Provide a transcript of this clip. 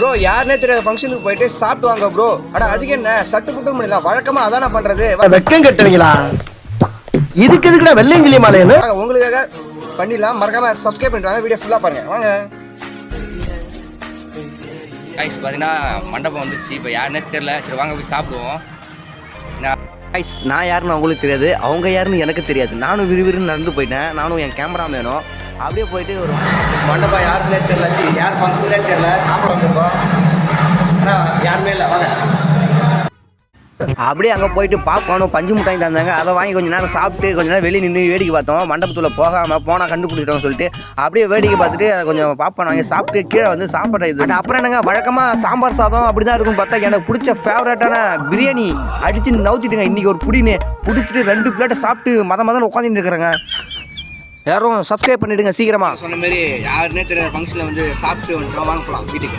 Bro யாருனே தெரியாத ஃபங்க்ஷனுக்கு போயிட்டு சாப்பிட்டு வாங்க ப்ரோ. அட அதுக்கு என்ன சட்டு புட்டு முடியல, வழக்கமா அதானே பண்றது. வெக்கம் கட்டுவீங்களா? இதுக்கு எதுக்குடா வெள்ளையங்கிலி மாலைன்னு உங்களுக்காக பண்ணிடலாம். மறக்காம சப்ஸ்கிரைப் பண்ணிட்டு வீடியோ ஃபுல்லா பாருங்க வாங்க. கைஸ் பார்த்தீங்கன்னா மண்டபம் வந்துச்சு. இப்போ யாருன்னே தெரியல. சரி வாங்க போய் சாப்பிடுவோம். கைஸ் நான் யாருன்னு அவங்களுக்கு தெரியாது, அவங்க யாருன்னு எனக்கு தெரியாது. நானும் விறுவிறுன்னு நடந்து போயிட்டேன். நானும் என் கேமராமேனும் அப்படியே போயிட்டு ஒரு மண்டபம் யாருன்னே தெரியல, யார் ஃபங்க்ஷனே தெரியல, சாப்பிட வந்திருக்கோம். ஆனால் யாருமே இல்லை வாங்க. அப்படியே அங்கே போயிட்டு பாப்கார்னும் பஞ்சு மிட்டாய் தந்தாங்க. அதை வாங்கி கொஞ்சம் நேரம் சாப்பிட்டு கொஞ்சம் நேரம் வெளியே நின்று வேடிக்கை பார்த்தோம். மண்டபத்தில் போனால் கண்டுபிடிச்சிட்டோம்னு சொல்லிட்டு அப்படியே வேடிக்கை பார்த்துட்டு கொஞ்சம் பாப்கார்ன் வாங்கி சாப்பிட்டு கீழே வந்து சாப்பிட்ற இது. அப்புறம் என்னங்க வழக்கமாக சாம்பார் சாதம் அப்படி தான் இருக்குன்னு பார்த்தா எனக்கு பிடிச்ச ஃபேவரட்டான பிரியாணி அடித்து நவுத்திட்டுங்க. இன்றைக்கி ஒரு புடின்னு பிடிச்சிட்டு 2 பிளேட்டை சாப்பிட்டு மதம் உட்காந்துட்டு இருக்கிறேங்க. யாரும் சப்ஸ்கிரைப் பண்ணிவிடுங்க சீக்கிரமாக. சொன்ன மாதிரி யாருன்னே தெரியாத ஃபங்க்ஷனில் வந்து சாப்பிட்டு வந்துட்டோம். வாங்க போகலாம் வீட்டுக்கு.